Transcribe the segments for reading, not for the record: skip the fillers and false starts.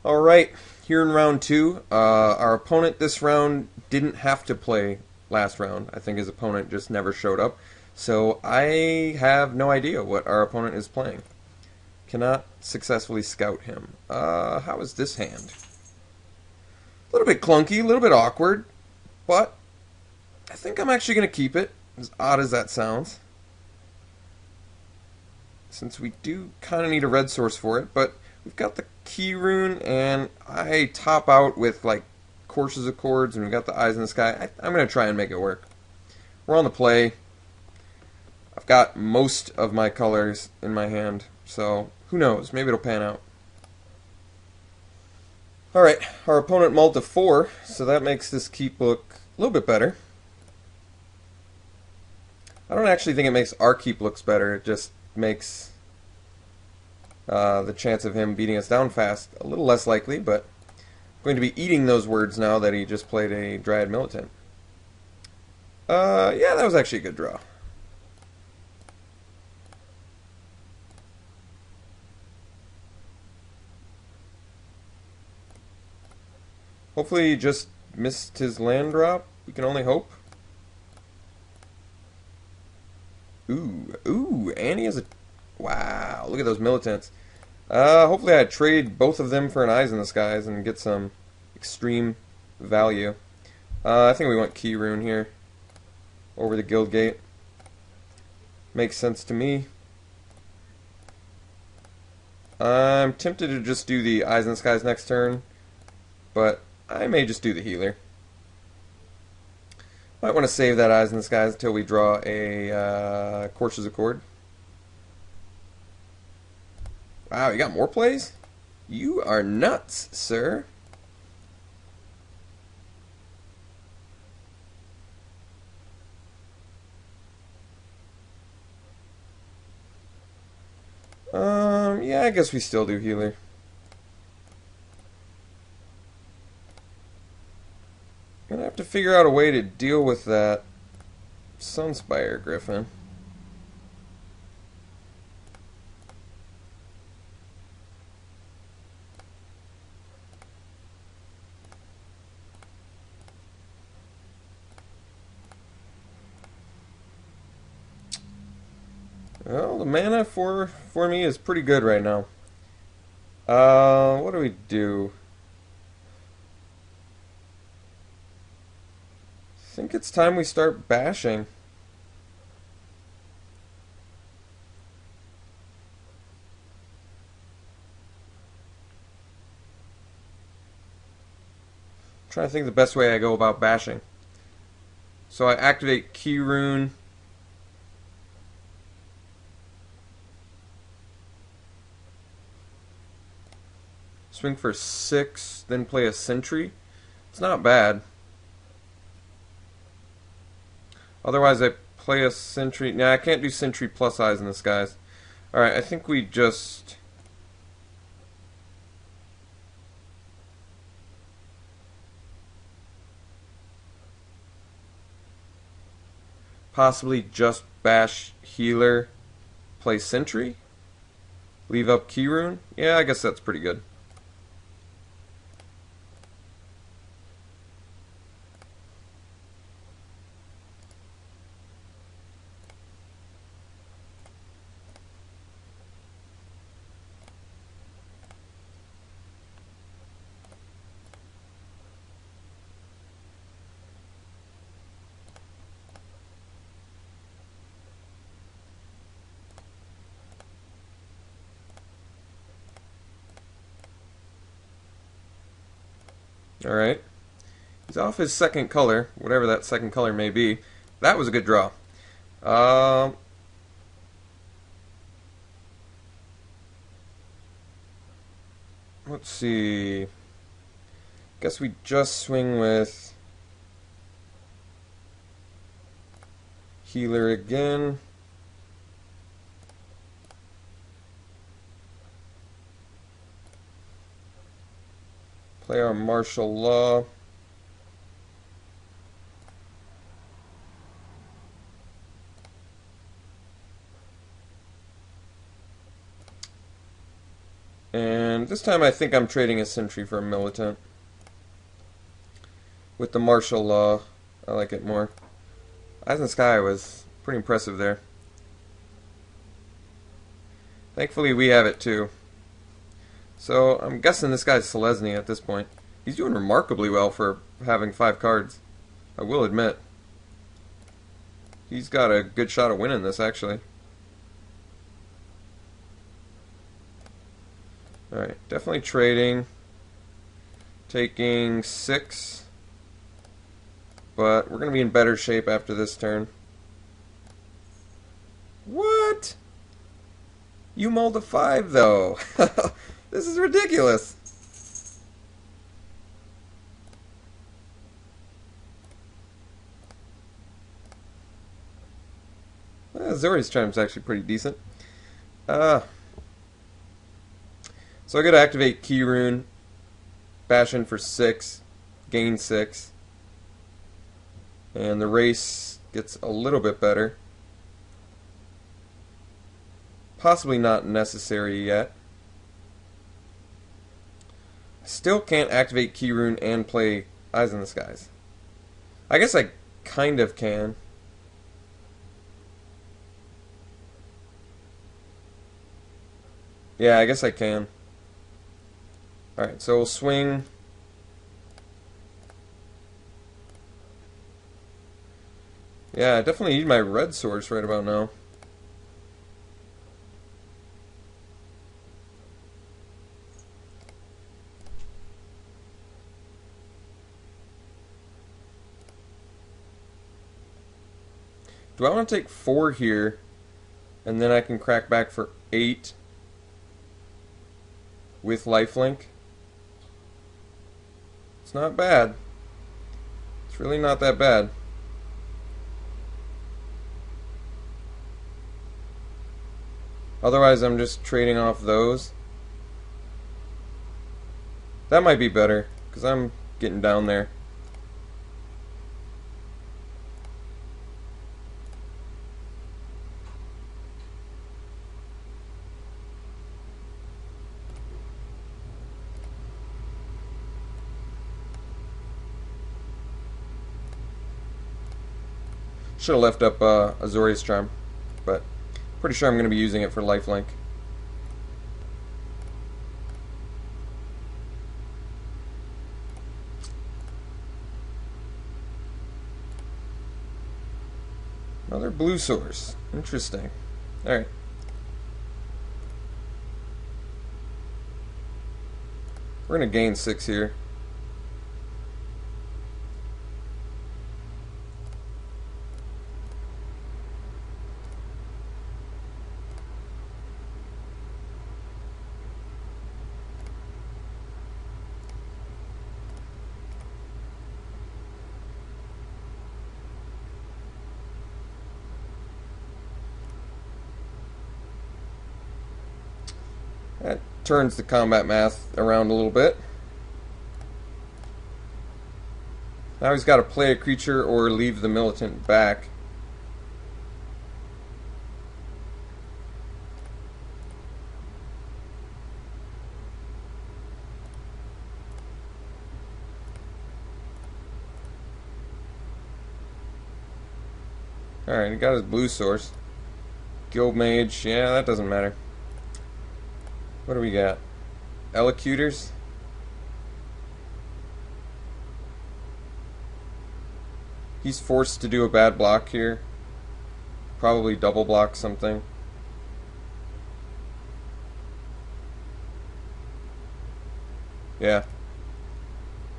Alright, here in round two, our opponent this round didn't have to play last round. I think his opponent just never showed up. So I have no idea what our opponent is playing. Cannot successfully scout him. How is this hand? A little bit clunky, a little bit awkward, but I think I'm actually going to keep it, as odd as that sounds. Since we do kind of need a red source for it, but we've got the key rune, and I top out with like courses of chords, and we've got the eyes in the sky. I'm going to try and make it work. We're on the play. I've got most of my colors in my hand, so who knows? Maybe it'll pan out. Alright, our opponent mulled to 4, so that makes this keep look a little bit better. I don't actually think it makes our keep looks better, it just makes the chance of him beating us down fast a little less likely, but I'm going to be eating those words now that he just played a Dryad Militant. Yeah, that was actually a good draw. Hopefully he just missed his land drop. We can only hope. Ooh, and he has a... Wow, look at those militants. Hopefully I trade both of them for an Eyes in the Skies and get some extreme value. I think we want Key Rune here. Over the Guild Gate. Makes sense to me. I'm tempted to just do the Eyes in the Skies next turn, but I may just do the healer. Might want to save that Eyes in the Skies until we draw a Courses of Chord. Wow, you got more plays? You are nuts, sir. Yeah, I guess we still do healer. Gonna have to figure out a way to deal with that Sunspire Griffin. Well, the mana for me is pretty good right now. What do we do? I think it's time we start bashing. I'm trying to think the best way I go about bashing. So I activate Key Rune. Swing for 6, then play a Sentry. It's not bad. Otherwise, I play a Sentry. Nah, I can't do Sentry plus Eyes in the Skies. Alright, I think we just... possibly just bash healer, play Sentry, leave up Key Rune. Yeah, I guess that's pretty good. Alright. He's off his second color, whatever that second color may be. That was a good draw. Let's see. Guess we just swing with healer again. Play our martial law. And And this time I think I'm trading a sentry for a militant. With the martial law, I like it more. Eyes in the Sky was pretty impressive there. Thankfully we have it too. So I'm guessing this guy's Selesny at this point. He's doing remarkably well for having 5 cards. I will admit. He's got a good shot of winning this actually. Alright, definitely trading. Taking 6. But we're going to be in better shape after this turn. What? You mulled a 5 though. This is ridiculous. Zori's Charm's actually pretty decent. So I gotta activate Key Rune, bash in for 6, gain 6, and the race gets a little bit better. Possibly not necessary yet. Still can't activate Key Rune and play Eyes in the Skies. I guess I kind of can. Yeah, I guess I can. Alright, so we'll swing. Yeah, I definitely need my red source right about now. Do I want to take 4 here, and then I can crack back for 8 with lifelink? It's not bad. It's really not that bad. Otherwise, I'm just trading off those. That might be better, because I'm getting down there. Should have left up Azorius Charm, but pretty sure I'm going to be using it for lifelink. Another blue source. Interesting. Alright. We're going to gain 6 here. That turns the combat math around a little bit. Now he's got to play a creature or leave the militant back. Alright, he got his blue source. Guild Mage, yeah, that doesn't matter. What do we got? Elocutors? He's forced to do a bad block here. Probably double block something. Yeah.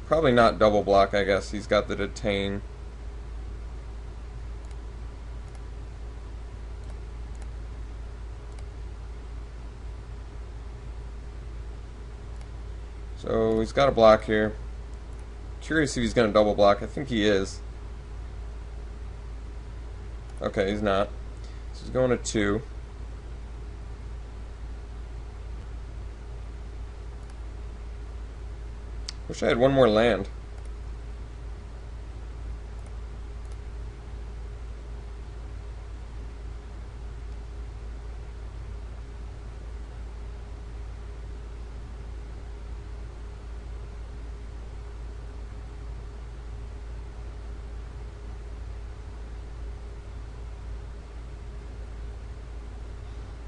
Probably not double block, I guess. He's got the detain. So he's got a block here. Curious if he's going to double block. I think he is. Okay, he's not. So he's going to 2. Wish I had one more land.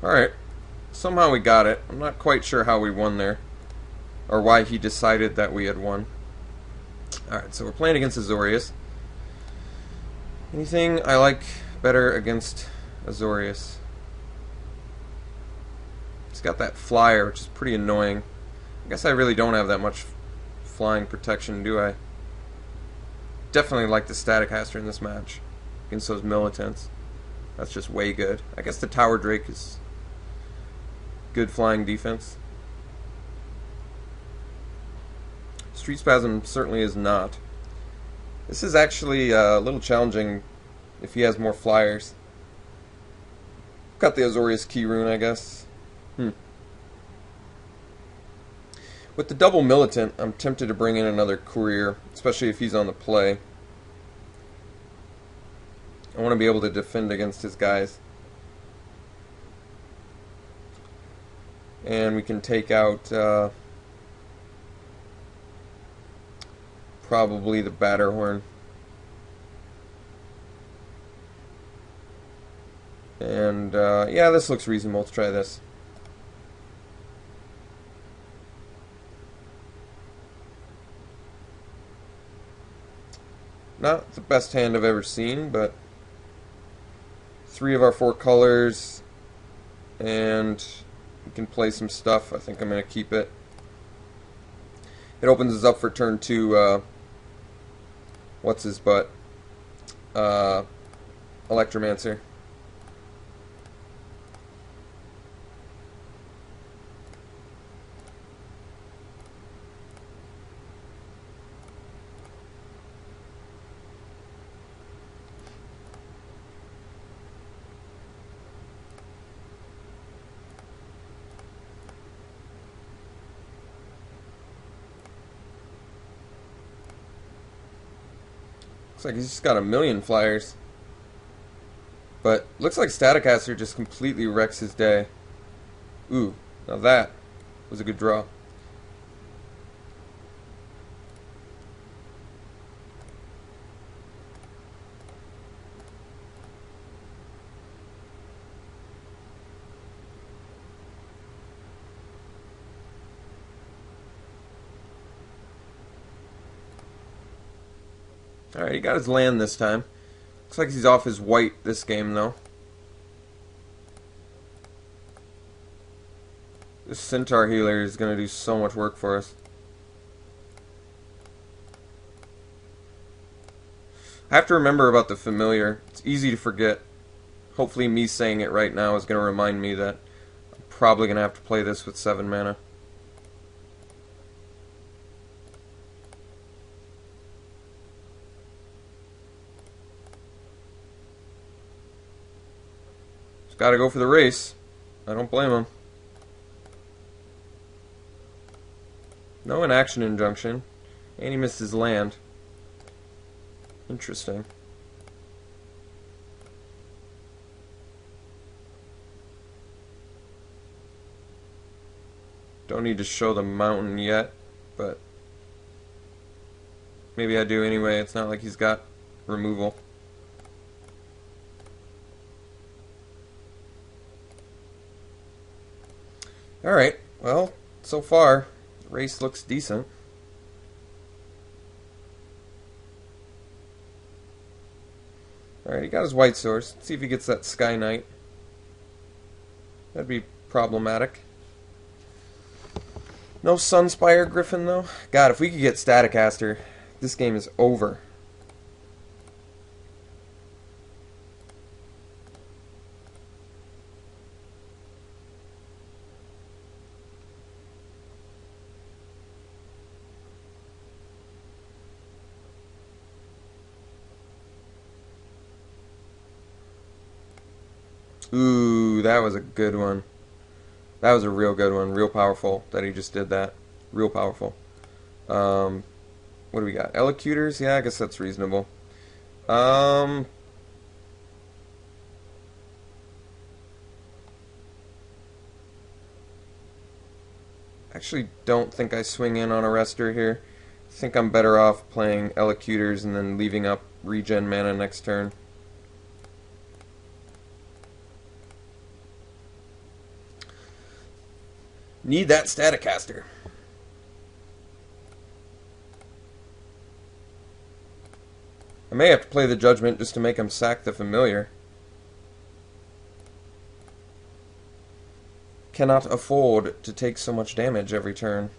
Alright. Somehow we got it. I'm not quite sure how we won there. Or why he decided that we had won. Alright, so we're playing against Azorius. Anything I like better against Azorius? He's got that flyer, which is pretty annoying. I guess I really don't have that much flying protection, do I? Definitely like the Staticaster in this match against those militants. That's just way good. I guess the Tower Drake is good flying defense. Street Spasm certainly is not. This is actually a little challenging if he has more flyers. Got the Azorius Key Rune, I guess. With the double militant, I'm tempted to bring in another courier, especially if he's on the play. I want to be able to defend against his guys. And we can take out probably the Batterhorn. And yeah, this looks reasonable. Let's try this. Not the best hand I've ever seen, but 3 of our 4 colors, and we can play some stuff. I think I'm going to keep it. It opens us up for turn 2, what's his butt? Electromancer. Looks like he's just got a million flyers. But looks like Staticaster just completely wrecks his day. Ooh, now that was a good draw. Alright, he got his land this time. Looks like he's off his white this game, though. This Centaur Healer is going to do so much work for us. I have to remember about the Familiar. It's easy to forget. Hopefully me saying it right now is going to remind me that I'm probably going to have to play this with 7 mana. Got to go for the race. I don't blame him. No inaction injunction. And he missed his land. Interesting. Don't need to show the mountain yet, but maybe I do anyway. It's not like he's got removal. Alright, well, so far, the race looks decent. Alright, he got his white source. Let's see if he gets that Sky Knight. That'd be problematic. No Sunspire Griffin, though. God, if we could get Staticaster, this game is over. Ooh, that was a good one. That was a real good one. Real powerful that he just did that. Real powerful. What do we got? Elocutors? Yeah, I guess that's reasonable. Actually don't think I swing in on Arrestor here. I think I'm better off playing Elocutors and then leaving up regen mana next turn. Need that Staticaster. I may have to play the Judgment just to make him sack the Familiar. Cannot afford to take so much damage every turn.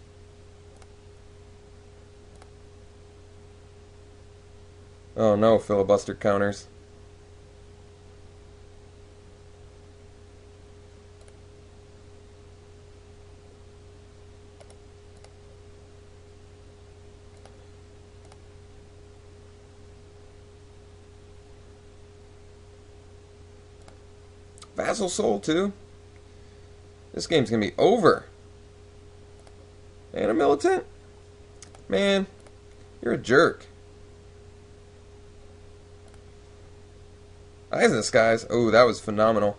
Oh no, filibuster counters. Vassal Soul too. This game's gonna be over. And a Militant? Man, you're a jerk. Eyes in the Skies. Oh, that was phenomenal.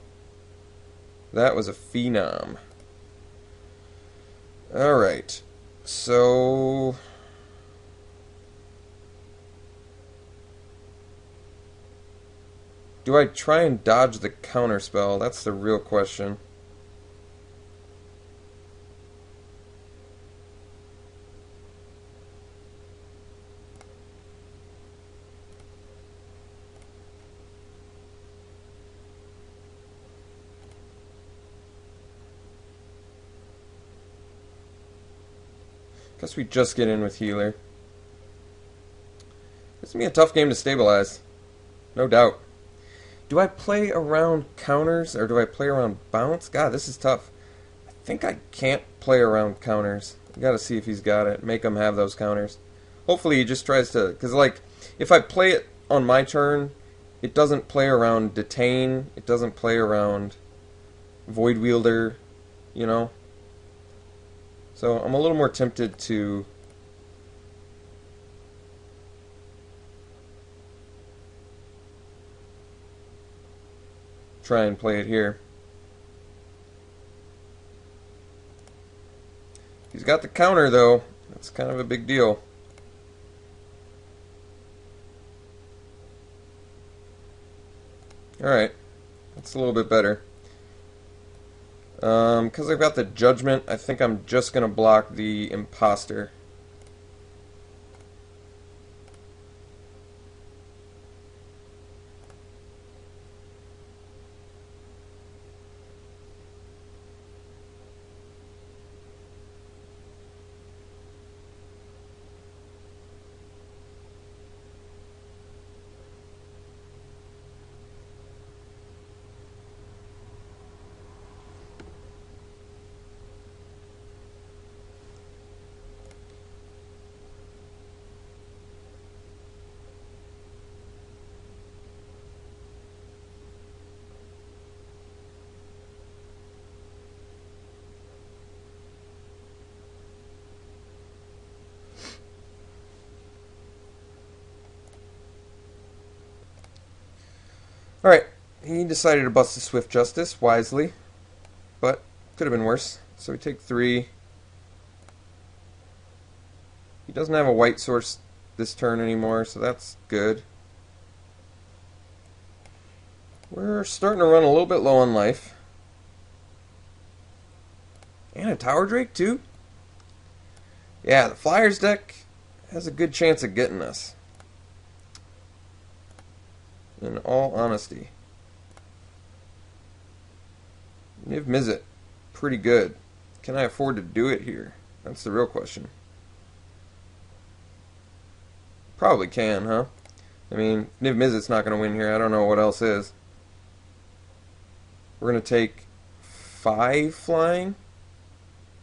That was a phenom. Alright. So... do I try and dodge the counter spell? That's the real question. Guess we just get in with Healer. This is going to be a tough game to stabilize. No doubt. Do I play around counters or do I play around bounce? God, this is tough. I think I can't play around counters. I gotta see if he's got it. Make him have those counters. Hopefully he just tries to... because, like, if I play it on my turn, it doesn't play around Detain. It doesn't play around Void Wielder, you know? So I'm a little more tempted to try and play it here. He's got the counter though. That's kind of a big deal. Alright. That's a little bit better. Because I've got the Judgment, I think I'm just going to block the Imposter. Alright, he decided to bust the Swift Justice, wisely, but could have been worse. So we take 3. He doesn't have a white source this turn anymore, so that's good. We're starting to run a little bit low on life. And a Tower Drake, too? Yeah, the Flyers deck has a good chance of getting us. In all honesty. Niv Mizzet, pretty good. Can I afford to do it here? That's the real question. Probably can, huh? I mean, Niv Mizzet's not going to win here. I don't know what else is. We're going to take 5 flying.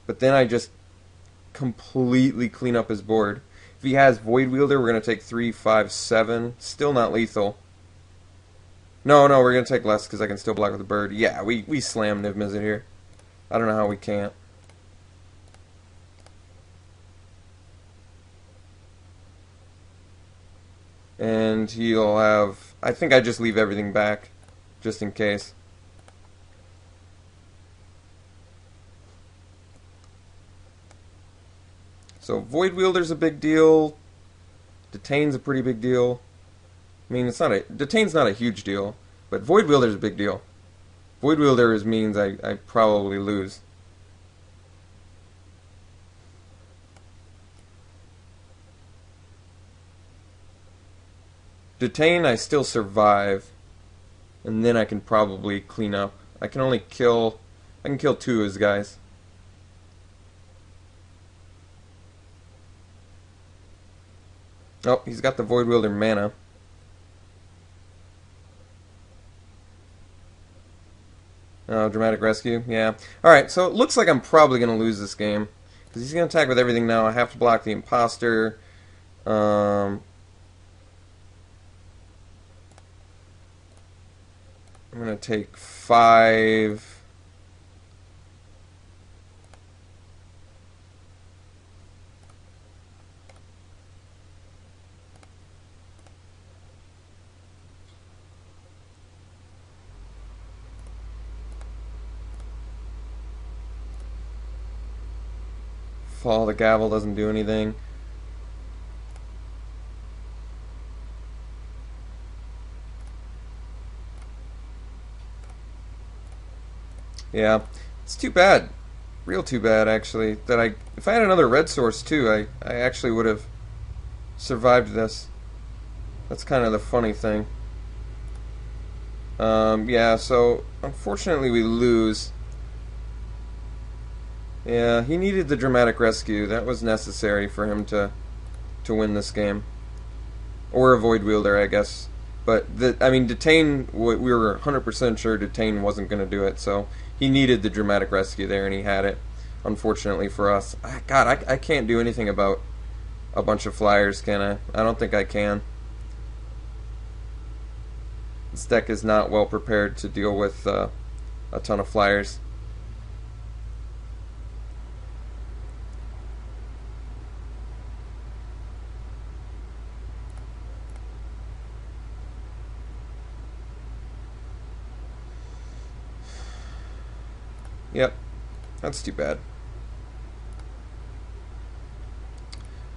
But then I just completely clean up his board. If he has Void Wielder, we're going to take 3, 5, 7. Still not lethal. No, we're going to take less because I can still block with the bird. Yeah, we slam Niv Mizzet here. I don't know how we can't. And he'll have... I think I just leave everything back, just in case. So Void Wielder's a big deal. Detain's a pretty big deal. I mean, Detain's not a huge deal, but Void Wielder's a big deal. Void Wielder means I probably lose. detain, I still survive, and then I can probably clean up. I can kill 2 of his guys. Oh, he's got the Void Wielder mana. Oh, Dramatic Rescue, yeah. Alright, so it looks like I'm probably going to lose this game. Because he's going to attack with everything now. I have to block the Imposter. I'm going to take 5... Fall the Gavel doesn't do anything. Yeah, it's too bad. Real too bad, actually. That if I had another red source too, I actually would have survived this. That's kind of the funny thing. Yeah, so unfortunately we lose. Yeah, he needed the Dramatic Rescue. That was necessary for him to win this game. Or a Void Wielder, I guess. But, I mean, Detain, we were 100% sure Detain wasn't going to do it, so he needed the Dramatic Rescue there, and he had it, unfortunately for us. God, I can't do anything about a bunch of flyers, can I? I don't think I can. This deck is not well prepared to deal with a ton of flyers. Yep, that's too bad.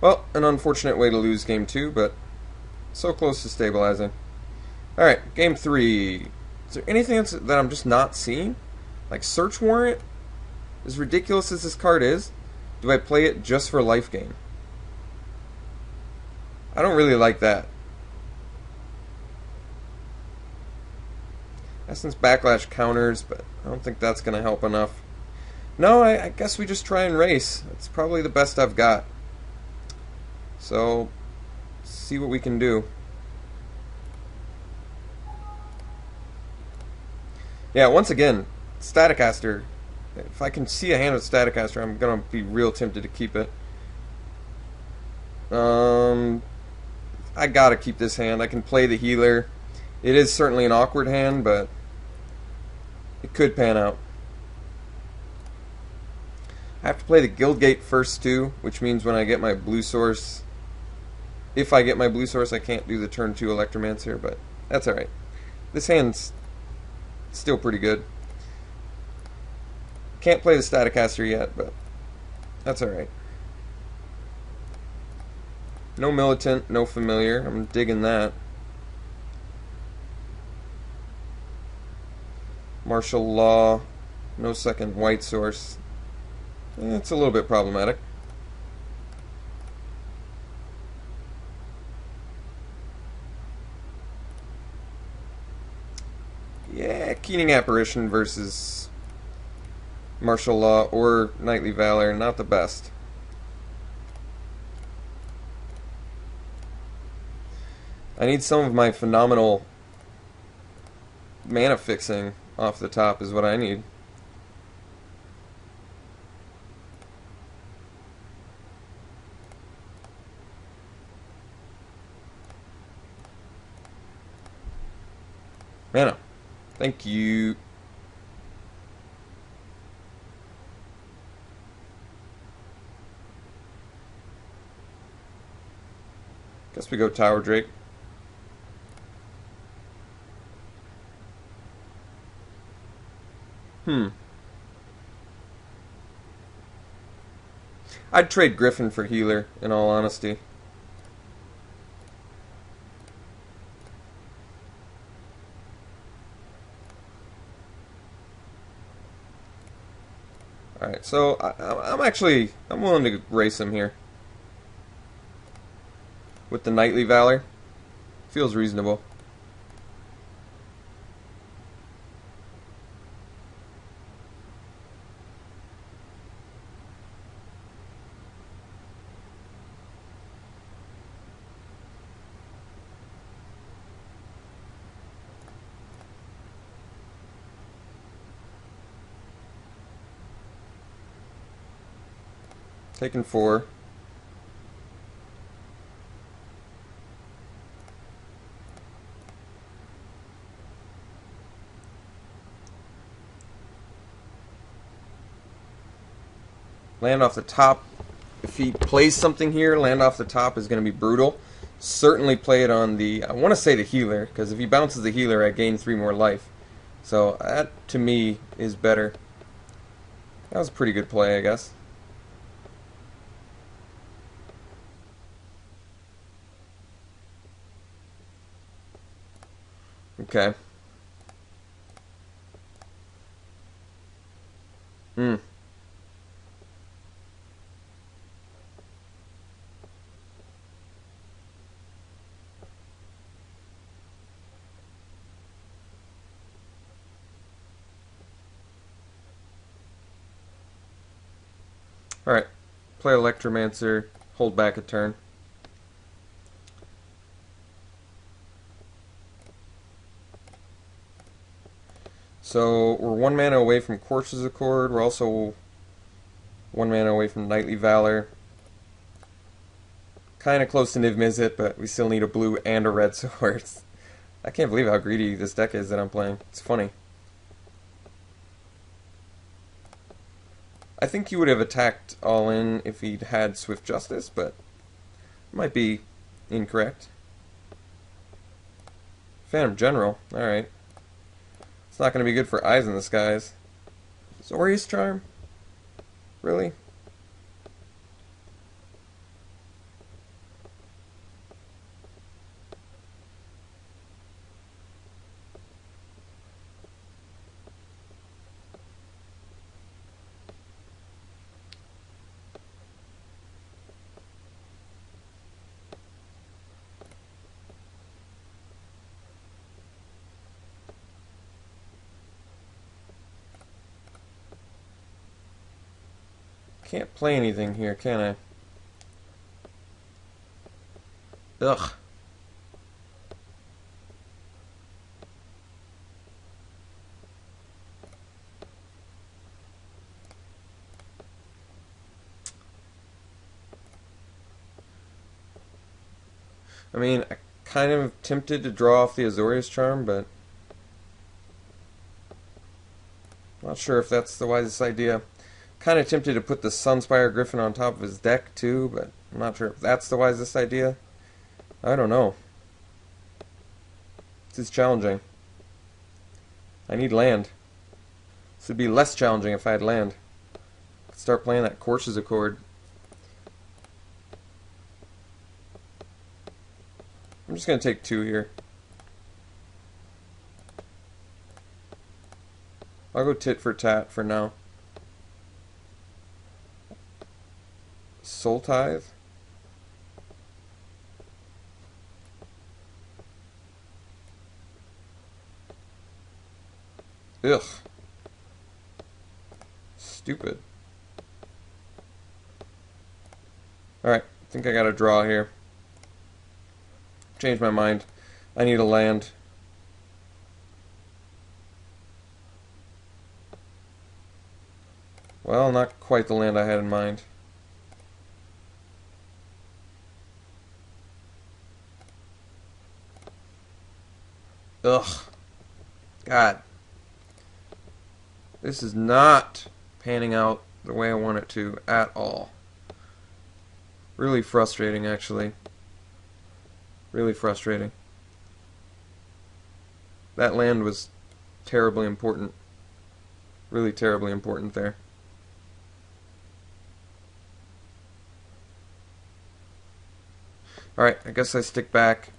Well, an unfortunate way to lose game 2, but so close to stabilizing. Alright, game 3. Is there anything that I'm just not seeing? Like Search Warrant? As ridiculous as this card is, do I play it just for life gain? I don't really like that. Essence Backlash counters, but I don't think that's going to help enough. No, I guess we just try and race. It's probably the best I've got. So, see what we can do. Yeah, once again, Staticaster. If I can see a hand with Staticaster, I'm going to be real tempted to keep it. I got to keep this hand. I can play the healer. It is certainly an awkward hand, but it could pan out. I have to play the Guildgate first too, which means when I get my blue source, if I get my blue source, I can't do the turn 2 Electromancer, but that's alright. This hand's still pretty good. Can't play the Staticaster yet, but that's alright. No Militant, no Familiar. I'm digging that. Martial Law, no second white source. It's a little bit problematic. Yeah, Keening Apparition versus Martial Law or Knightly Valor, not the best. I need some of my phenomenal mana fixing off the top is what I need. Mana. Thank you. Guess we go Tower Drake. I'd trade Griffin for healer, in all honesty. Alright, so I'm willing to race him here. With the Knightly Valor. Feels reasonable. Taking 4. Land off the top. If he plays something here, land off the top is going to be brutal. Certainly play it on the, I want to say the healer, because if he bounces the healer, I gain 3 more life. So that, to me, is better. That was a pretty good play, I guess. Okay. Hmm. Alright. Play Electromancer. Hold back a turn. So we're 1 mana away from Corpse's Accord. We're also 1 mana away from Knightly Valor. Kind of close to Niv Mizzet, but we still need a blue and a red sword. I can't believe how greedy this deck is that I'm playing. It's funny. I think he would have attacked all in if he'd had Swift Justice, but might be incorrect. Phantom General, alright. It's not going to be good for Eyes in the Skies. Zorius Charm? Really? Can't play anything here, can I? Ugh. I mean, I kind of tempted to draw off the Azorius Charm, but not sure if that's the wisest idea. Kind of tempted to put the Sunspire Griffin on top of his deck too, but I'm not sure if that's the wisest idea. I don't know. This is challenging. I need land. This would be less challenging if I had land. I'd start playing that Corpse's Accord. I'm just going to take 2 here. I'll go tit for tat for now. Soul Tithe. Ugh. Stupid. Alright, I think I got a draw here. Change my mind. I need a land. Well, not quite the land I had in mind. Ugh. God. This is not panning out the way I want it to at all. Really frustrating, actually. Really frustrating. That land was terribly important. Really terribly important there. Alright, I guess I stick back.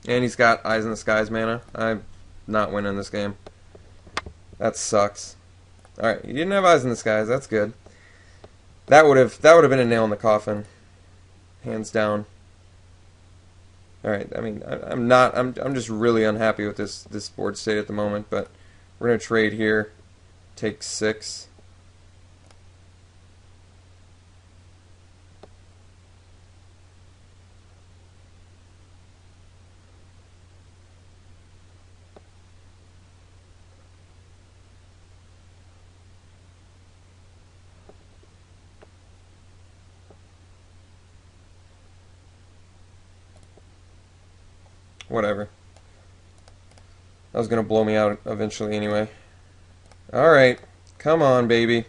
And he's got Eyes in the Skies mana. I'm not winning this game. That sucks. Alright, he didn't have Eyes in the Skies, that's good. That would have been a nail in the coffin. Hands down. All right. I mean, I'm not. I'm just really unhappy with this board state at the moment. But we're gonna trade here. Take 6. Whatever. That was gonna blow me out eventually anyway. All right. Come on, baby.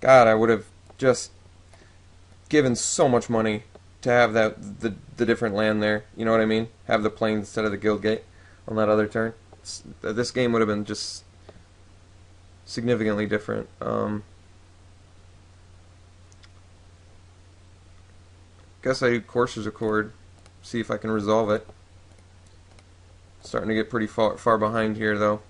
God, I would have just given so much money to have the different land there. You know what I mean? Have the plains instead of the guild gate on that other turn. This game would have been just significantly different. Guess I do Courser's Accord. See if I can resolve it. Starting to get pretty far behind here, though.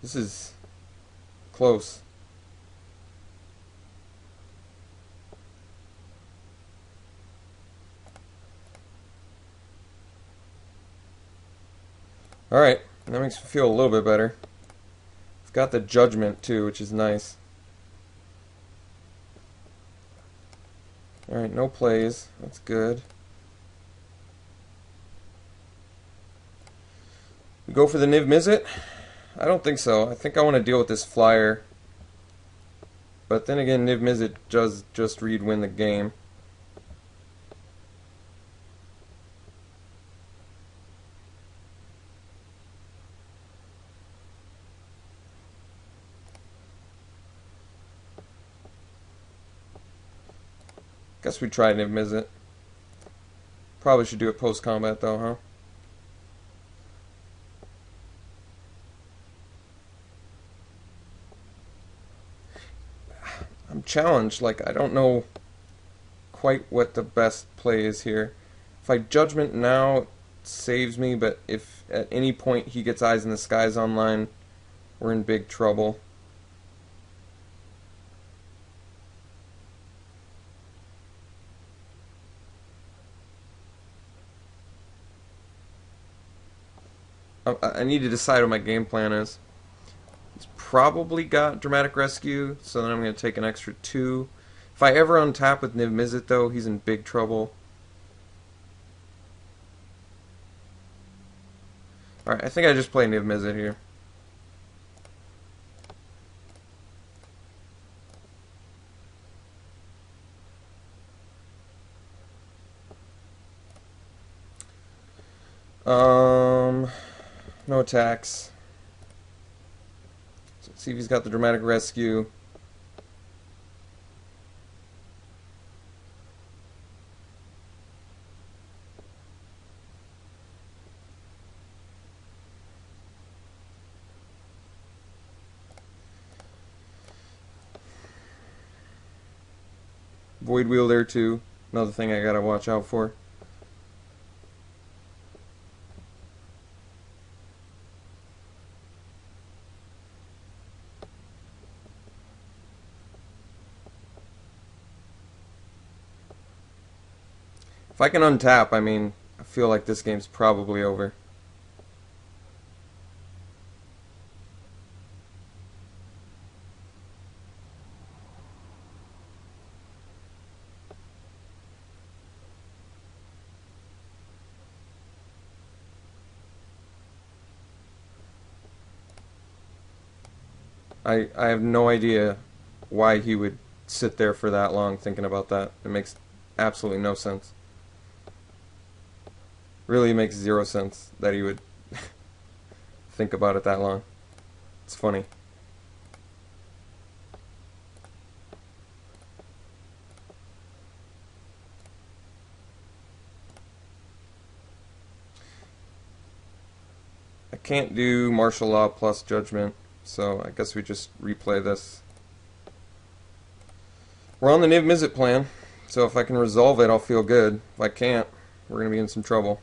This is close. Alright, that makes me feel a little bit better. It's got the judgment too, which is nice. Alright, no plays. That's good. We go for the Niv Mizzet? I don't think so. I think I want to deal with this flyer. But then again, Niv Mizzet does just read win the game. Guess we try Niv Mizzet. Probably should do it post-combat though, huh? I'm challenged. Like, I don't know quite what the best play is here. If I Judgment now, it saves me, but if at any point he gets Eyes in the Skies online, we're in big trouble. I need to decide what my game plan is. He's probably got Dramatic Rescue, so then I'm going to take an extra 2. If I ever untap with Niv Mizzet, though, he's in big trouble. Alright, I think I just play Niv Mizzet here. No attacks. So let's see if he's got the Dramatic Rescue. Void Wheel there too. Another thing I gotta watch out for. If I can untap, I mean, I feel like this game's probably over. I have no idea why he would sit there for that long thinking about that. It makes absolutely no sense. Really makes 0 sense that he would think about it that long. It's funny. can't do martial law plus judgment, so I guess we just replay this. We're on the Niv Mizzet plan, so if I can resolve it, I'll feel good. If I can't, we're going to be in some trouble.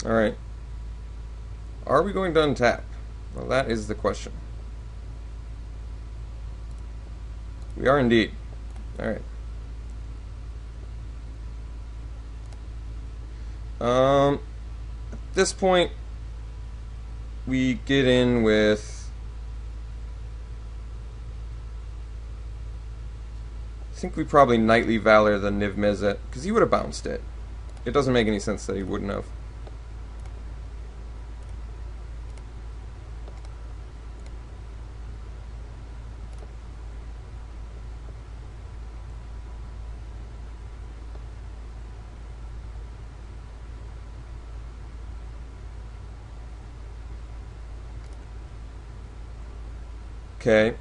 Alright. Are we going to untap? Well, that is the question. We are indeed. Alright. At this point, we get in with... I think we probably Knightly Valor the Niv Mizzet, because he would have bounced it. It doesn't make any sense that he wouldn't have. Okay,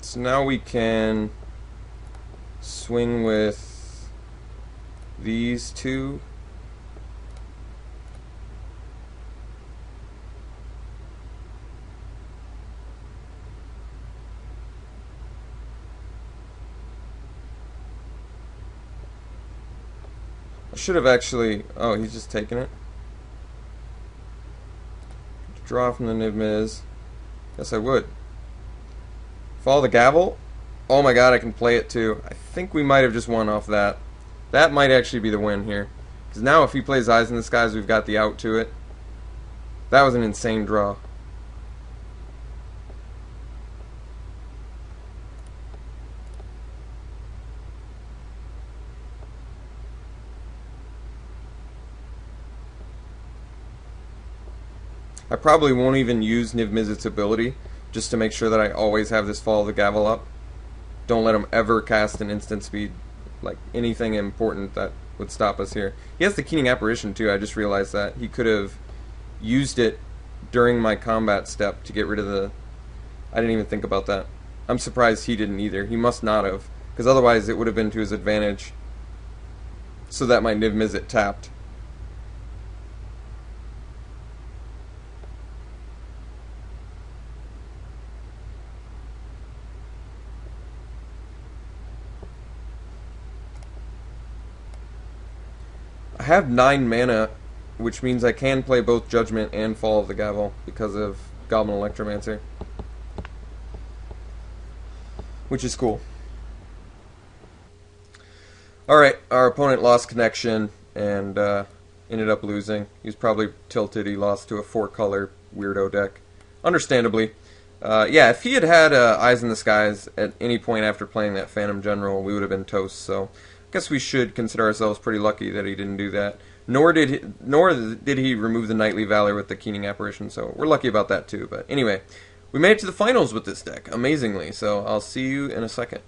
so now we can swing with these two. I should have actually... Oh, he's just taking it. Draw from the Niv Miz. Yes, I would. Follow the gavel. Oh my god, I can play it too. I think we might have just won off that. That might actually be the win here. Because now if he plays Eyes in the Skies, we've got the out to it. That was an insane draw. I probably won't even use Niv Mizzet's ability, just to make sure that I always have this Follow the Gavel up. Don't let him ever cast an instant speed, like anything important that would stop us here. He has the Keening Apparition too, I just realized that. He could have used it during my combat step to get rid of the... I didn't even think about that. I'm surprised he didn't either. He must not have, because otherwise it would have been to his advantage, so that my Niv Mizzet tapped. I have 9 mana, which means I can play both Judgment and Fall of the Gavel because of Goblin Electromancer, which is cool. Alright, our opponent lost connection and ended up losing. He was probably tilted. He lost to a 4-color weirdo deck. Understandably. Yeah, if he had had Eyes in the Skies at any point after playing that Phantom General, we would have been toast, so... I guess we should consider ourselves pretty lucky that he didn't do that. Nor did he remove the Knightly Valor with the Keening Apparition, so we're lucky about that too. But anyway, we made it to the finals with this deck, amazingly, so I'll see you in a second.